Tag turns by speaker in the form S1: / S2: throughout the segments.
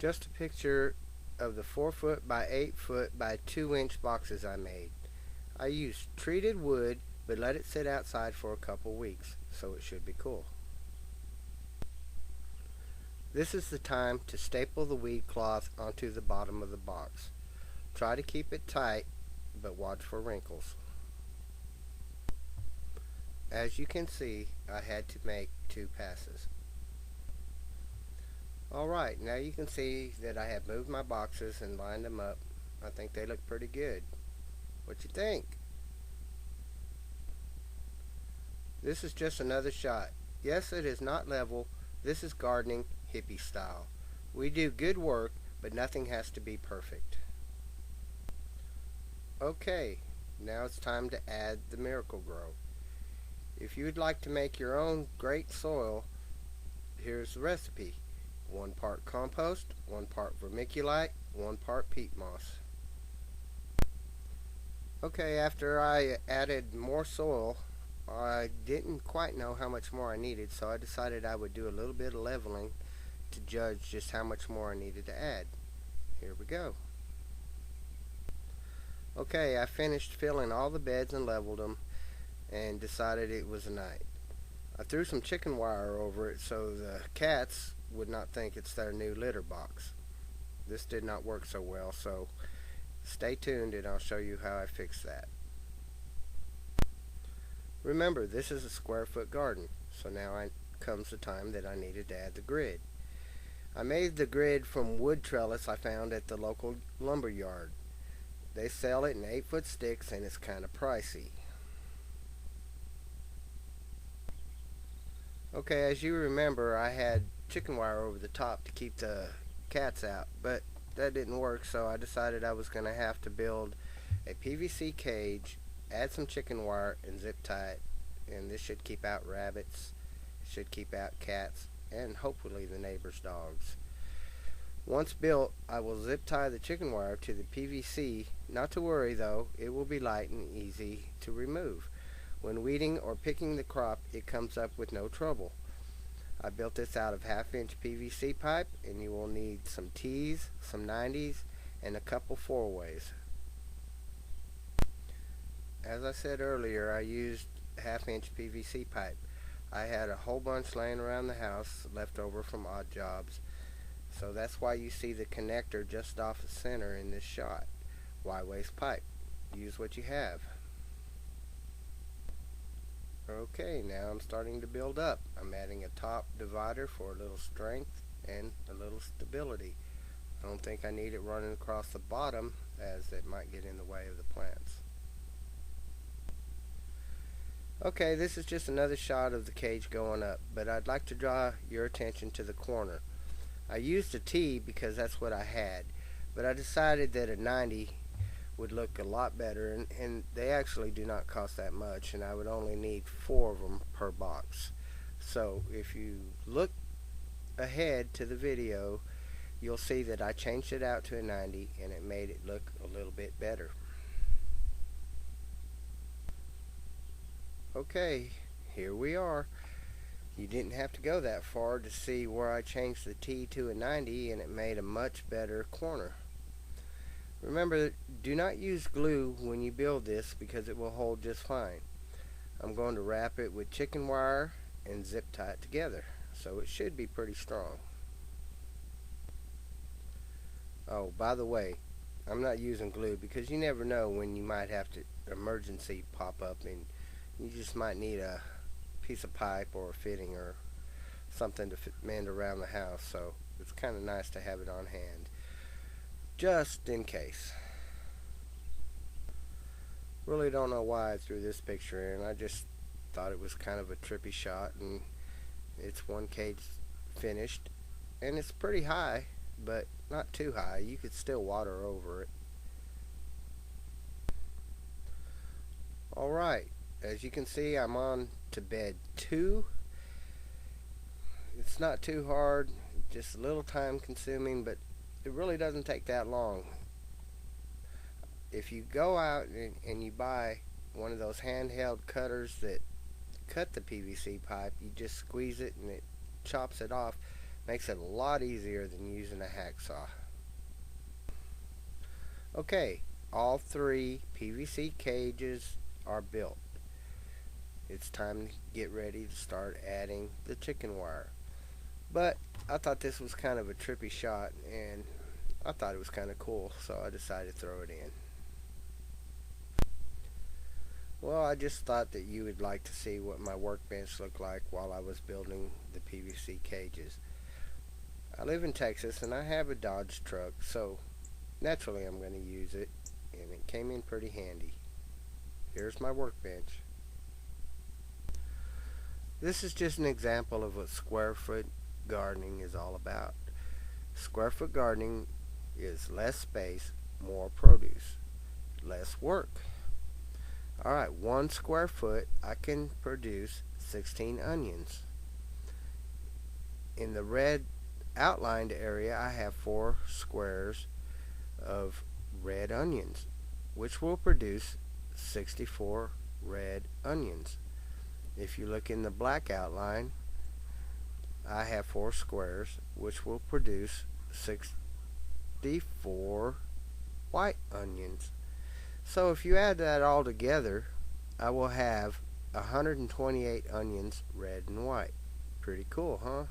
S1: Just a picture of the 4 foot by 8 foot by 2-inch boxes I made. I used treated wood but let it sit outside for a couple weeks, so it should be cool. This is the time to staple the weed cloth onto the bottom of the box. Try to keep it tight, but watch for wrinkles. As you can see, I had to make 2 passes. Alright, now you can see that I have moved my boxes and lined them up. I think they look pretty good. What you think? This is just another shot. Yes, it is not level. This is gardening hippie style. We do good work, but nothing has to be perfect. Okay, now it's time to add the Miracle-Gro. If you would like to make your own great soil, here's the recipe. 1 part compost, 1 part vermiculite, 1 part peat moss. Okay, after I added more soil, I didn't quite know how much more I needed, so I decided I would do a little bit of leveling to judge just how much more I needed to add. Here we go. Okay, I finished filling all the beds and leveled them and decided it was a night. I threw some chicken wire over it so the cats would not think it's their new litter box. This did not work so well, so stay tuned and I'll show you how I fixed that. Remember, this is a square foot garden, so now comes the time that I needed to add the grid. I made the grid from wood trellis I found at the local lumber yard. They sell it in 8-foot sticks and it's kind of pricey. Okay, as you remember, I had chicken wire over the top to keep the cats out, but that didn't work, so I decided I was going to have to build a PVC cage, add some chicken wire, and zip tie it. And this should keep out rabbits, should keep out cats, and hopefully the neighbor's dogs. Once built, I will zip tie the chicken wire to the PVC. Not to worry though, it will be light and easy to remove. When weeding or picking the crop, it comes up with no trouble. I built this out of 1/2-inch PVC pipe, and you will need some T's, some 90s, and a couple 4-ways. As I said earlier, I used 1/2-inch PVC pipe. I had a whole bunch laying around the house left over from odd jobs, so that's why you see the connector just off the center in this shot. Why waste pipe? Use what you have. Okay, now I'm starting to build up. I'm adding a top divider for a little strength and a little stability. I don't think I need it running across the bottom, as it might get in the way of the plants. Okay, this is just another shot of the cage going up, but I'd like to draw your attention to the corner. I used a T because that's what I had, but I decided that a 90 would look a lot better, and they actually do not cost that much, and I would only need 4 of them per box. So if you look ahead to the video, you'll see that I changed it out to a 90 and it made it look a little bit better. Okay, here we are. You didn't have to go that far to see where I changed the T to a 90 and it made a much better corner. Remember, do not use glue when you build this because it will hold just fine. I'm going to wrap it with chicken wire and zip tie it together, so it should be pretty strong. Oh, by the way, I'm not using glue because you never know when you might have to emergency pop up and you just might need a piece of pipe or a fitting or something to mend around the house, so it's kind of nice to have it on hand just in case. Really don't know why I threw this picture in. I just thought it was kind of a trippy shot, and it's one cage finished and it's pretty high, but not too high. You could still water over it. Alright, as you can see, I'm on to bed 2. It's not too hard, just a little time consuming, but it really doesn't take that long. If you go out and you buy one of those handheld cutters that cut the PVC pipe, you just squeeze it and it chops it off. Makes it a lot easier than using a hacksaw. Okay, all 3 PVC cages are built. It's time to get ready to start adding the chicken wire. But I thought this was kind of a trippy shot, and I thought it was kind of cool, so I decided to throw it in. Well, I just thought that you would like to see what my workbench looked like while I was building the PVC cages. I live in Texas and I have a Dodge truck, so naturally I'm going to use it, and it came in pretty handy. Here's my workbench. This is just an example of what square foot gardening is all about. Square foot gardening is less space, more produce, less work. Alright, 1 square foot, I can produce 16 onions. In the red outlined area, I have 4 squares of red onions, which will produce 64 red onions. If you look in the black outline, I have 4 squares, which will produce 64 white onions. So if you add that all together, I will have 128 onions, red and white. Pretty cool, huh?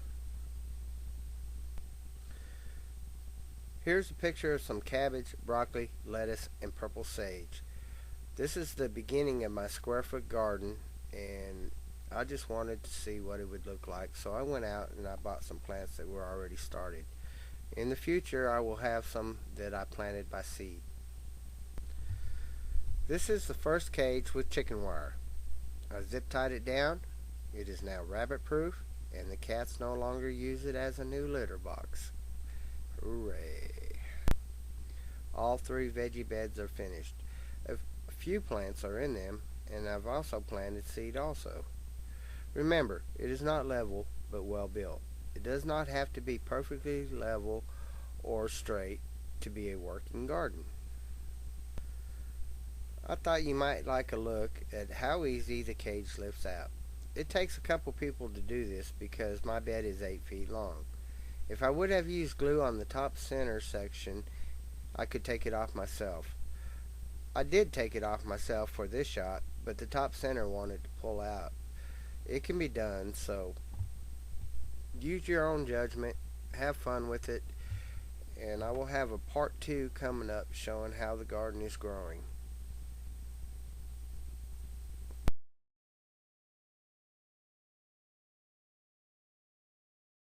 S1: Here's a picture of some cabbage, broccoli, lettuce, and purple sage. This is the beginning of my square foot garden, and I just wanted to see what it would look like. So I went out and I bought some plants that were already started. In the future, I will have some that I planted by seed. This is the first cage with chicken wire. I zip tied it down. It is now rabbit proof, and the cats no longer use it as a new litter box. Hooray! All 3 veggie beds are finished. A few plants are in them, and I've also planted seed also. Remember, it is not level, but well built. It does not have to be perfectly level or straight to be a working garden. I thought you might like a look at how easy the cage lifts out. It takes a couple people to do this because my bed is 8 feet long. If I would have used glue on the top center section, I could take it off myself. I did take it off myself for this shot, but the top center wanted to pull out. It can be done, so use your own judgment, have fun with it, and I will have a part 2 coming up showing how the garden is growing.